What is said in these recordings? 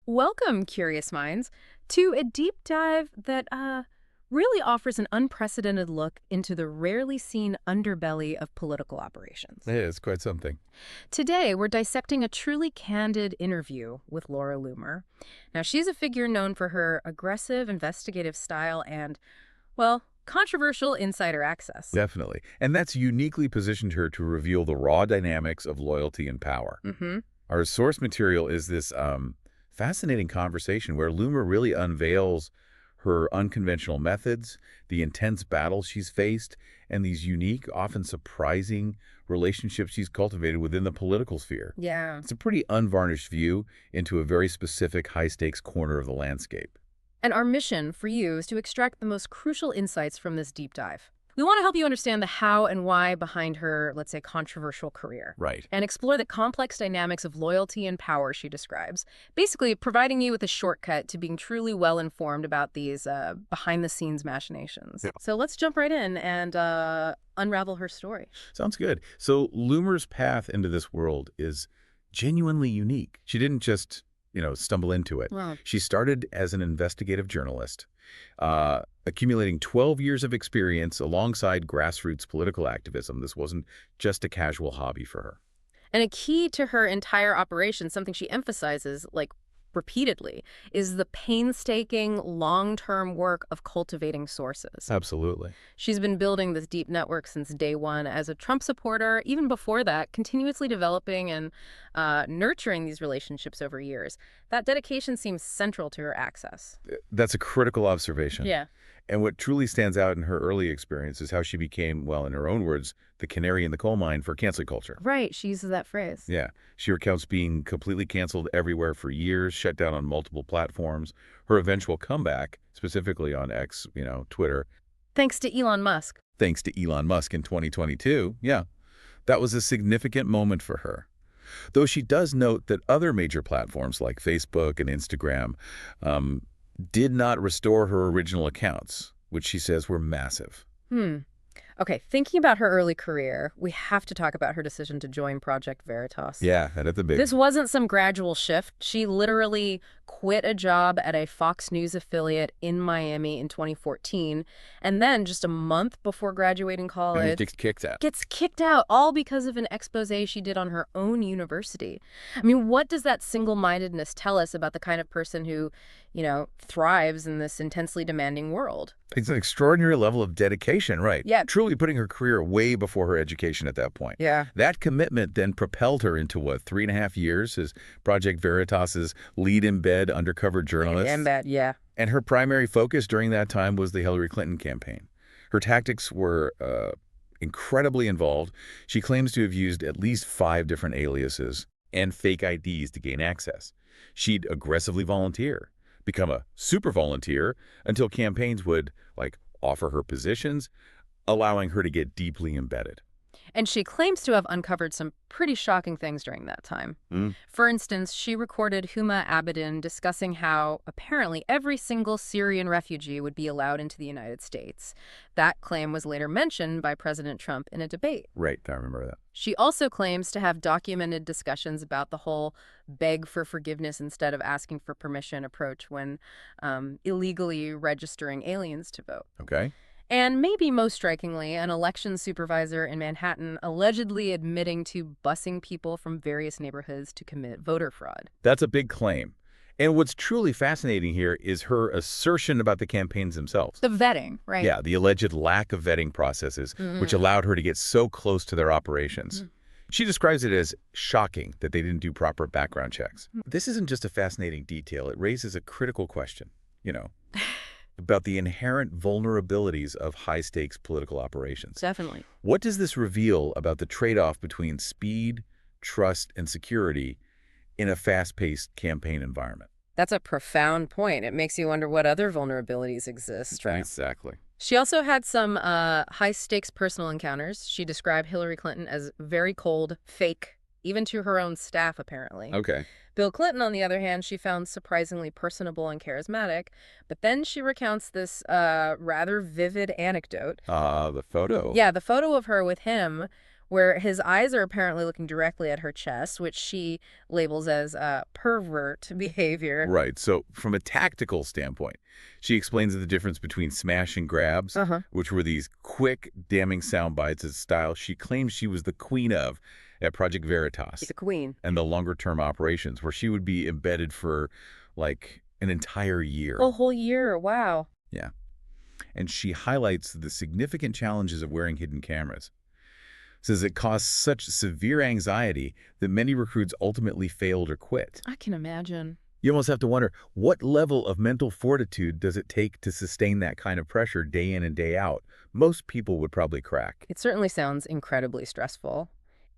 Welcome, curious minds, to a deep dive that really offers an unprecedented look into the rarely seen underbelly of political operations. Yeah, it's quite something. Today, we're dissecting a truly candid interview with Laura Loomer. Now, she's a figure known for her aggressive investigative style and, well, controversial insider access. Definitely. And that's uniquely positioned her to reveal the raw dynamics of loyalty and power. Mm-hmm. Our source material is this fascinating conversation where Loomer really unveils her unconventional methods, the intense battles she's faced, and these unique, often surprising relationships she's cultivated within the political sphere. Yeah. It's a pretty unvarnished view into a very specific high-stakes corner of the landscape. And our mission for you is to extract the most crucial insights from this deep dive. We want to help you understand the how and why behind her, let's say, controversial career. Right. And explore the complex dynamics of loyalty and power she describes, basically providing you with a shortcut to being truly well-informed about these behind-the-scenes machinations. Yeah. So let's jump right in and unravel her story. Sounds good. So Loomer's path into this world is genuinely unique. She didn't just, stumble into it. Wow. She started as an investigative journalist, accumulating 12 years of experience alongside grassroots political activism. This wasn't just a casual hobby for her. And a key to her entire operation, something she emphasizes, repeatedly, is the painstaking, long-term work of cultivating sources. Absolutely. She's been building this deep network since day one as a Trump supporter, even before that, continuously developing and nurturing these relationships over years. That dedication seems central to her access. That's a critical observation. Yeah. And what truly stands out in her early experience is how she became, well, in her own words, the canary in the coal mine for cancel culture. Right, she uses that phrase. Yeah. She recounts being completely canceled everywhere for years, shut down on multiple platforms. Her eventual comeback, specifically on X, Twitter, Thanks to Elon Musk. thanks to Elon Musk in 2022, yeah, that was a significant moment for her. Though she does note that other major platforms like Facebook and Instagram did not restore her original accounts, which she says were massive. Okay, thinking about her early career, we have to talk about her decision to join Project Veritas. Yeah, that at the big. This wasn't some gradual shift. She literally quit a job at a Fox News affiliate in Miami in 2014, and then just a month before graduating college, Gets kicked out. gets kicked out, all because of an expose she did on her own university. I mean, what does that single-mindedness tell us about the kind of person who, thrives in this intensely demanding world? It's an extraordinary level of dedication, right? Yeah. Truly putting her career way before her education at that point. Yeah. That commitment then propelled her into, 3.5 years as Project Veritas's lead embed undercover journalist. Embed, yeah. And her primary focus during that time was the Hillary Clinton campaign. Her tactics were incredibly involved. She claims to have used at least 5 different aliases and fake IDs to gain access. She'd aggressively volunteer, become a super volunteer until campaigns would, offer her positions, allowing her to get deeply embedded. And she claims to have uncovered some pretty shocking things during that time. For instance, she recorded Huma Abedin discussing how apparently every single Syrian refugee would be allowed into the United States. That claim was later mentioned by President Trump in a debate. Right, I remember that. She also claims to have documented discussions about the whole beg for forgiveness instead of asking for permission approach when illegally registering aliens to vote. Okay. And maybe most strikingly, an election supervisor in Manhattan allegedly admitting to busing people from various neighborhoods to commit voter fraud. That's a big claim. And what's truly fascinating here is her assertion about the campaigns themselves. The vetting, right? Yeah, the alleged lack of vetting processes, which allowed her to get so close to their operations. She describes it as shocking that they didn't do proper background checks. This isn't just a fascinating detail. It raises a critical question, about the inherent vulnerabilities of high-stakes political operations. Definitely. What does this reveal about the trade-off between speed, trust, and security in a fast-paced campaign environment? That's a profound point. It makes you wonder what other vulnerabilities exist. Right? Exactly. She also had some high-stakes personal encounters. She described Hillary Clinton as very cold, fake, even to her own staff, apparently. Okay. Bill Clinton, on the other hand, she found surprisingly personable and charismatic. But then she recounts this rather vivid anecdote. The photo. Yeah, the photo of her with him where his eyes are apparently looking directly at her chest, which she labels as pervert behavior. Right. So from a tactical standpoint, she explains the difference between smash and grabs, which were these quick, damning sound bites of style she claims she was the queen of at Project Veritas. She's a queen. And the longer-term operations, where she would be embedded for, like, an entire year. A whole year. Wow. Yeah. And she highlights the significant challenges of wearing hidden cameras. Says it caused such severe anxiety that many recruits ultimately failed or quit. I can imagine. You almost have to wonder, what level of mental fortitude does it take to sustain that kind of pressure day in and day out? Most people would probably crack. It certainly sounds incredibly stressful.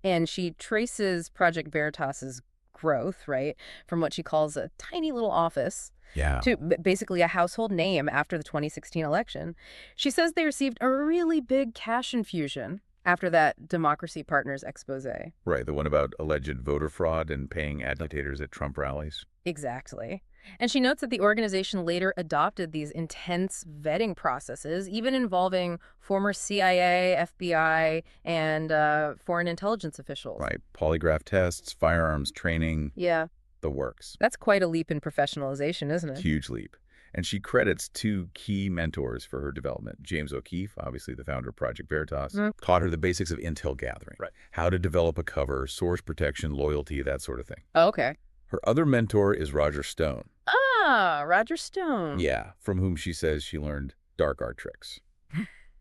And she traces Project Veritas's growth, right, from what she calls a tiny little office to basically a household name after the 2016 election. She says they received a really big cash infusion after that Democracy Partners expose. Right, the one about alleged voter fraud and paying agitators at Trump rallies. Exactly. And she notes that the organization later adopted these intense vetting processes, even involving former CIA, FBI, and foreign intelligence officials. Right, polygraph tests, firearms training. Yeah. The works. That's quite a leap in professionalization, isn't it? Huge leap. And she credits two key mentors for her development. James O'Keefe, obviously the founder of Project Veritas, taught her the basics of intel gathering, how to develop a cover, source protection, loyalty, that sort of thing. Oh, okay. Her other mentor is Roger Stone. Ah, Roger Stone. Yeah, from whom she says she learned dark art tricks.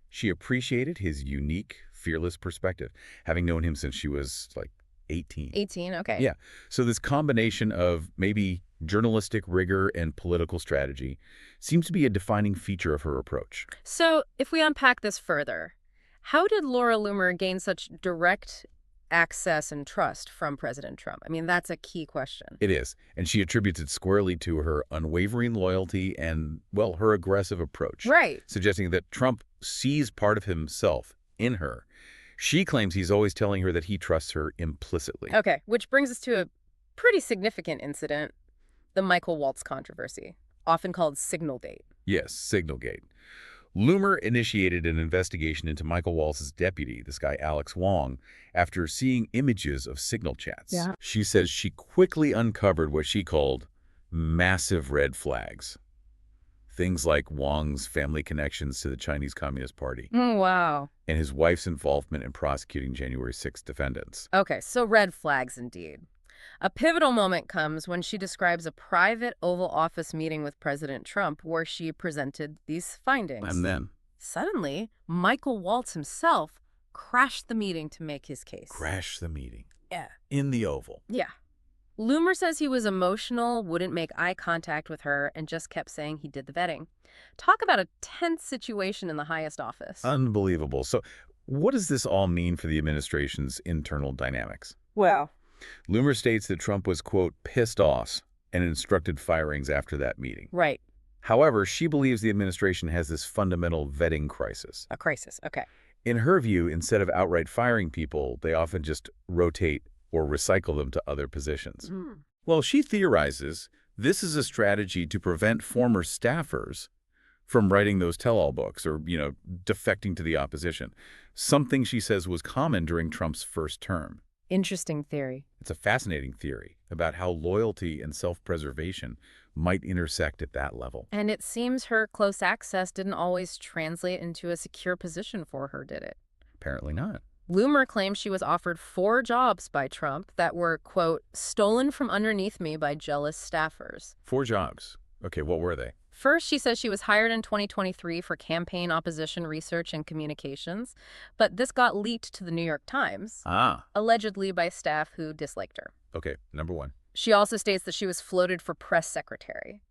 She appreciated his unique, fearless perspective, having known him since she was like 18. 18, okay. Yeah, so this combination of maybe journalistic rigor and political strategy seems to be a defining feature of her approach. So if we unpack this further, how did Laura Loomer gain such direct access and trust from President Trump? I mean, that's a key question. It is, and she attributes it squarely to her unwavering loyalty and, well, her aggressive approach. Right. Suggesting that Trump sees part of himself in her. She claims he's always telling her that he trusts her implicitly. Okay, which brings us to a pretty significant incident, the Michael Waltz controversy, often called Signalgate. Yes, Signalgate. Loomer initiated an investigation into Michael Waltz's deputy, this guy Alex Wong, after seeing images of signal chats. Yeah. She says she quickly uncovered what she called massive red flags. Things like Wong's family connections to the Chinese Communist Party. Oh, wow. And his wife's involvement in prosecuting January 6th defendants. Okay, so red flags indeed. A pivotal moment comes when she describes a private Oval Office meeting with President Trump where she presented these findings. And then? Suddenly, Michael Waltz himself crashed the meeting to make his case. Crashed the meeting. Yeah. In the Oval. Yeah. Loomer says he was emotional, wouldn't make eye contact with her, and just kept saying he did the vetting. Talk about a tense situation in the highest office. Unbelievable. So what does this all mean for the administration's internal dynamics? Well, Loomer states that Trump was, quote, pissed off and instructed firings after that meeting. Right. However, she believes the administration has this fundamental vetting crisis. A crisis, okay. In her view, instead of outright firing people, they often just rotate or recycle them to other positions. Well, she theorizes this is a strategy to prevent former staffers from writing those tell-all books or, defecting to the opposition. Something she says was common during Trump's first term. Interesting theory. It's a fascinating theory about how loyalty and self-preservation might intersect at that level. And it seems her close access didn't always translate into a secure position for her, did it? Apparently not. Loomer claims she was offered 4 jobs by Trump that were, quote, stolen from underneath me by jealous staffers. 4 jobs. Okay, what were they? First, she says she was hired in 2023 for campaign opposition research and communications, but this got leaked to the New York Times, allegedly by staff who disliked her. Okay, number 1. She also states that she was floated for press secretary.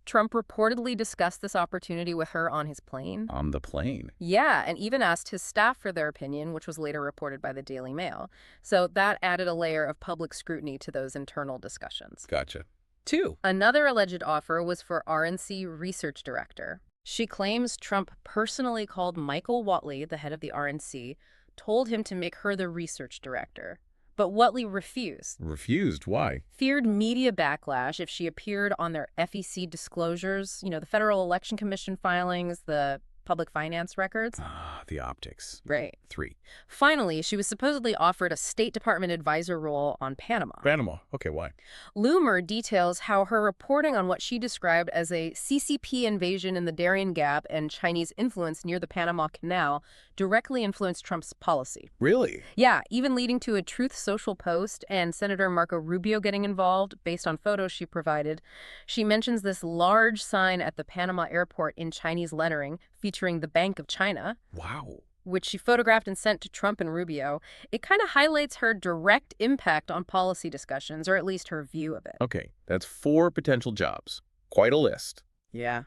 Trump reportedly discussed this opportunity with her on his plane. On the plane? Yeah, and even asked his staff for their opinion, which was later reported by the Daily Mail. So that added a layer of public scrutiny to those internal discussions. Gotcha. 2. Another alleged offer was for RNC research director. She claims Trump personally called Michael Whatley, the head of the RNC, told him to make her the research director. But Whatley refused. Refused? Why? Feared media backlash if she appeared on their FEC disclosures, the Federal Election Commission filings, the public finance records. Ah, the optics. Right. 3. Finally, she was supposedly offered a State Department advisor role on Panama. Panama. Okay, why? Loomer details how her reporting on what she described as a CCP invasion in the Darien Gap and Chinese influence near the Panama Canal directly influenced Trump's policy. Really? Yeah, even leading to a Truth Social post and Senator Marco Rubio getting involved based on photos she provided. She mentions this large sign at the Panama airport in Chinese lettering featuring the Bank of China. Wow. Which she photographed and sent to Trump and Rubio. It kind of highlights her direct impact on policy discussions, or at least her view of it. Okay, that's 4 potential jobs. Quite a list. Yeah.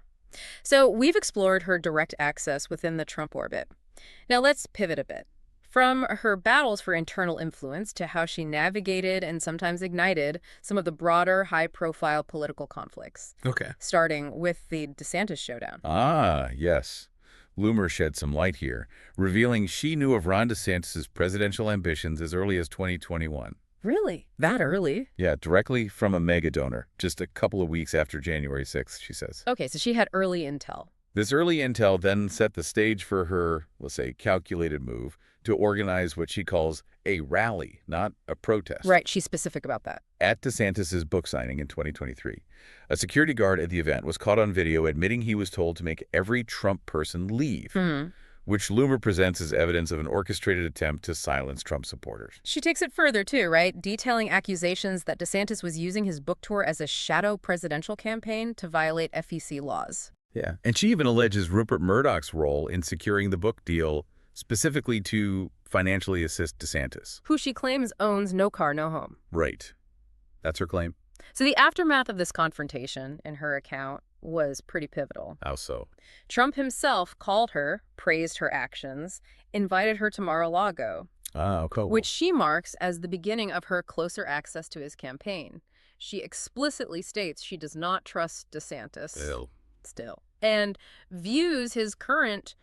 So we've explored her direct access within the Trump orbit. Now let's pivot a bit. From her battles for internal influence to how she navigated and sometimes ignited some of the broader, high-profile political conflicts. Okay. Starting with the DeSantis showdown. Ah, yes. Loomer shed some light here, revealing she knew of Ron DeSantis' presidential ambitions as early as 2021. Really? That early? Yeah, directly from a mega donor, just a couple of weeks after January 6th, she says. Okay, so she had early intel. This early intel then set the stage for her, let's say, calculated move to organize what she calls a rally, not a protest. Right, she's specific about that. At DeSantis' book signing in 2023, a security guard at the event was caught on video admitting he was told to make every Trump person leave, which Loomer presents as evidence of an orchestrated attempt to silence Trump supporters. She takes it further, too, right? Detailing accusations that DeSantis was using his book tour as a shadow presidential campaign to violate FEC laws. Yeah, and she even alleges Rupert Murdoch's role in securing the book deal specifically to financially assist DeSantis. Who she claims owns no car, no home. Right. That's her claim. So the aftermath of this confrontation, in her account, was pretty pivotal. How so? Trump himself called her, praised her actions, invited her to Mar-a-Lago, Okay. which she marks as the beginning of her closer access to his campaign. She explicitly states she does not trust DeSantis. Still. And views his current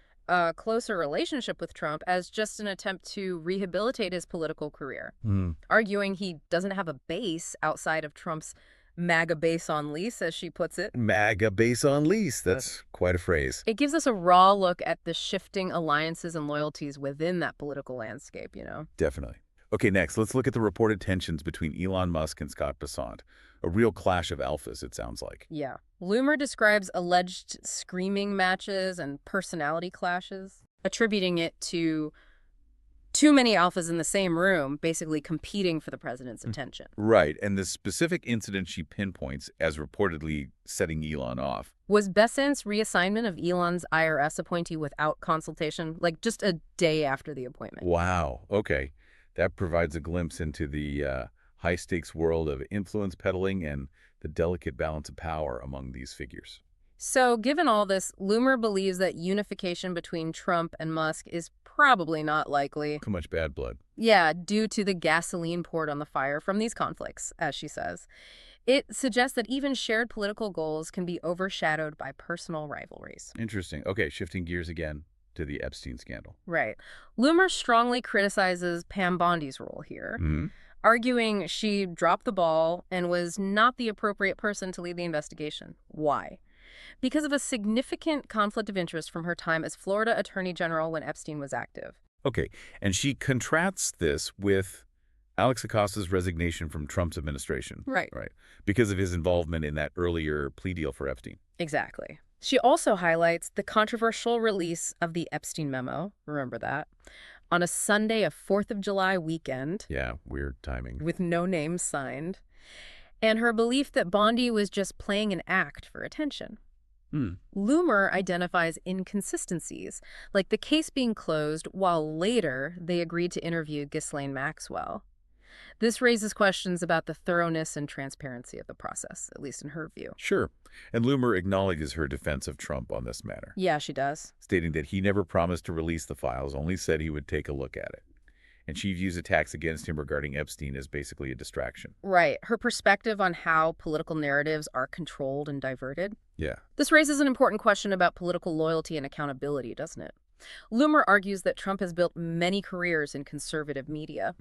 closer relationship with Trump as just an attempt to rehabilitate his political career, arguing he doesn't have a base outside of Trump's MAGA base on lease, as she puts it. MAGA base on lease. That's quite a phrase. It gives us a raw look at the shifting alliances and loyalties within that political landscape, you know? Definitely. Okay, next, let's look at the reported tensions between Elon Musk and Scott Bessent. A real clash of alphas, it sounds like. Yeah. Loomer describes alleged screaming matches and personality clashes, attributing it to too many alphas in the same room, basically competing for the president's attention. Right, and the specific incident she pinpoints as reportedly setting Elon off was Bessent's reassignment of Elon's IRS appointee without consultation, like just a day after the appointment. Wow, okay. That provides a glimpse into the high-stakes world of influence peddling and the delicate balance of power among these figures. So, given all this, Loomer believes that unification between Trump and Musk is probably not likely. Too much bad blood. Yeah, due to the gasoline poured on the fire from these conflicts, as she says. It suggests that even shared political goals can be overshadowed by personal rivalries. Interesting. Okay, shifting gears again to the Epstein scandal. Right. Loomer strongly criticizes Pam Bondi's role here, arguing she dropped the ball and was not the appropriate person to lead the investigation. Why? Because of a significant conflict of interest from her time as Florida Attorney General when Epstein was active. Okay, and she contrasts this with Alex Acosta's resignation from Trump's administration. Right. Because of his involvement in that earlier plea deal for Epstein. Exactly. She also highlights the controversial release of the Epstein memo, remember that, on a Sunday of 4th of July weekend. Yeah, weird timing. With no names signed. And her belief that Bondi was just playing an act for attention. Loomer identifies inconsistencies, like the case being closed while later they agreed to interview Ghislaine Maxwell. This raises questions about the thoroughness and transparency of the process, at least in her view. Sure. And Loomer acknowledges her defense of Trump on this matter. Yeah, she does. Stating that he never promised to release the files, only said he would take a look at it. And she views attacks against him regarding Epstein as basically a distraction. Right. Her perspective on how political narratives are controlled and diverted. Yeah. This raises an important question about political loyalty and accountability, doesn't it? Loomer argues that Trump has built many careers in conservative media.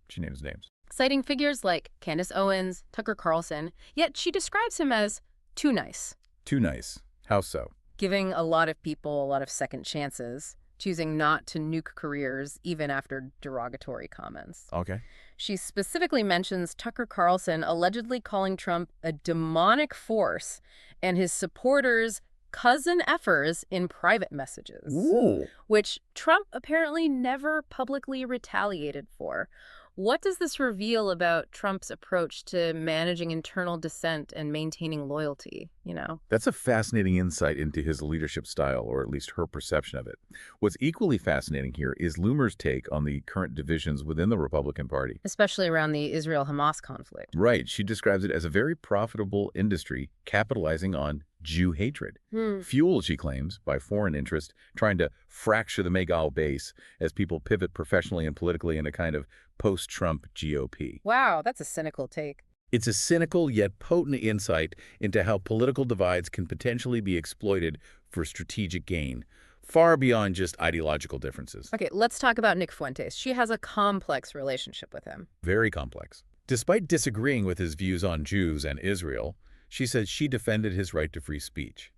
She names names. Citing figures like Candace Owens, Tucker Carlson, yet she describes him as too nice. Too nice. How so? giving a lot of people a lot of second chances, choosing not to nuke careers even after derogatory comments. Okay. She specifically mentions Tucker Carlson allegedly calling Trump a demonic force and his supporters cousin effers in private messages, Ooh. which Trump apparently never publicly retaliated for. What does this reveal about Trump's approach to managing internal dissent and maintaining loyalty, That's a fascinating insight into his leadership style, or at least her perception of it. What's equally fascinating here is Loomer's take on the current divisions within the Republican Party. Especially around the Israel-Hamas conflict. Right. She describes it as a very profitable industry capitalizing on Jew hatred. Fueled, she claims, by foreign interest, trying to fracture the Megal base as people pivot professionally and politically in a kind of post-Trump GOP. Wow, that's a cynical take. It's a cynical yet potent insight into how political divides can potentially be exploited for strategic gain, far beyond just ideological differences. Okay, let's talk about Nick Fuentes. She has a complex relationship with him. Very complex. Despite disagreeing with his views on Jews and Israel, she says she defended his right to free speech.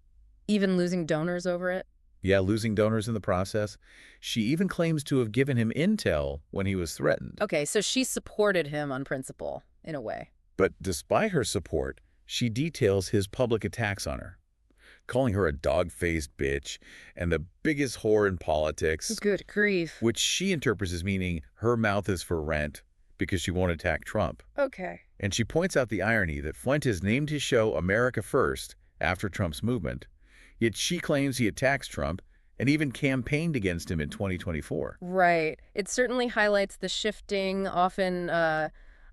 Even losing donors over it? Yeah, losing donors in the process. She even claims to have given him intel when he was threatened. Okay, so she supported him on principle, in a way. But despite her support, she details his public attacks on her, calling her a dog-faced bitch and the biggest whore in politics. Good grief. Which she interprets as meaning her mouth is for rent because she won't attack Trump. Okay. And she points out the irony that Fuentes named his show America First after Trump's movement, yet she claims he attacks Trump and even campaigned against him in 2024. Right. It certainly highlights the shifting, often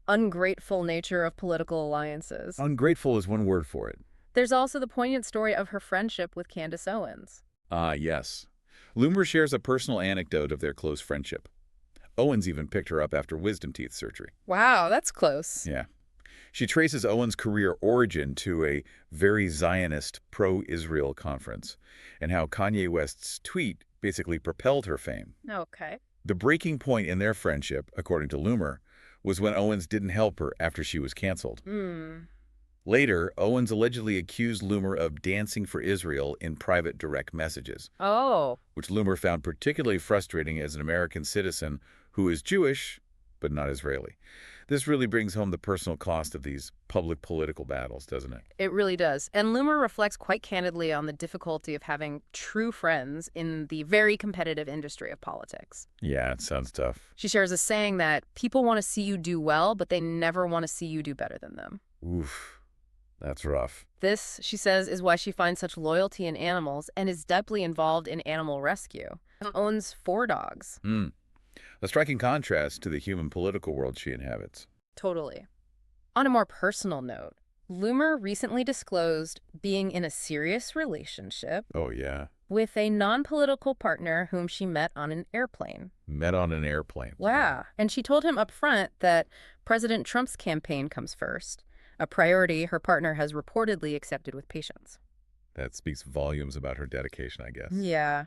ungrateful nature of political alliances. Ungrateful is one word for it. There's also the poignant story of her friendship with Candace Owens. Yes. Loomer shares a personal anecdote of their close friendship. Owens even picked her up after wisdom teeth surgery. Wow, that's close. Yeah. She traces Owens' career origin to a very Zionist pro-Israel conference and how Kanye West's tweet basically propelled her fame. Okay. The breaking point in their friendship, according to Loomer, was when Owens didn't help her after she was canceled. Later, Owens allegedly accused Loomer of dancing for Israel in private direct messages. Oh. Which Loomer found particularly frustrating as an American citizen who is Jewish, but not Israeli. This really brings home the personal cost of these public political battles, doesn't it? It really does. And Loomer reflects quite candidly on the difficulty of having true friends in the very competitive industry of politics. Yeah, it sounds tough. She shares a saying that people want to see you do well, but they never want to see you do better than them. Oof, that's rough. This, she says, is why she finds such loyalty in animals and is deeply involved in animal rescue. Owns 4 dogs. A striking contrast to the human political world she inhabits. Totally. On a more personal note, Loomer recently disclosed being in a serious relationship. Oh, yeah. With a non-political partner whom she met on an airplane. Met on an airplane. Wow. And she told him up front that President Trump's campaign comes first, a priority her partner has reportedly accepted with patience. That speaks volumes about her dedication, I guess. Yeah.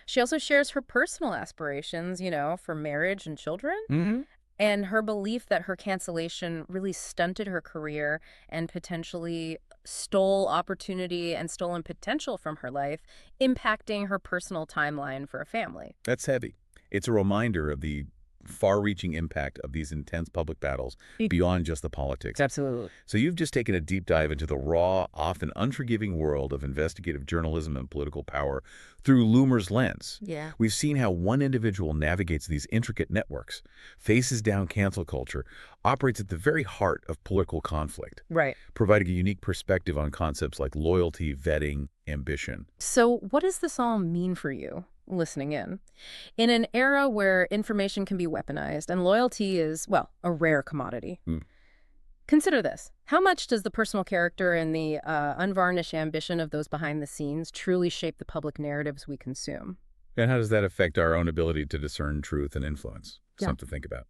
She also shares her personal aspirations, for marriage and children, and her belief that her cancellation really stunted her career and potentially stole opportunity and stolen potential from her life, impacting her personal timeline for a family. That's heavy. It's a reminder of the far-reaching impact of these intense public battles beyond just the politics. Absolutely. So you've just taken a deep dive into the raw, often unforgiving world of investigative journalism and political power through Loomer's lens. Yeah. We've seen how one individual navigates these intricate networks, faces down cancel culture, operates at the very heart of political conflict. Right. Providing a unique perspective on concepts like loyalty, vetting, ambition. So what does this all mean for you? Listening in. In an era where information can be weaponized and loyalty is, well, a rare commodity. Consider this. How much does the personal character and the unvarnished ambition of those behind the scenes truly shape the public narratives we consume? And how does that affect our own ability to discern truth and influence? Yeah. Something to think about.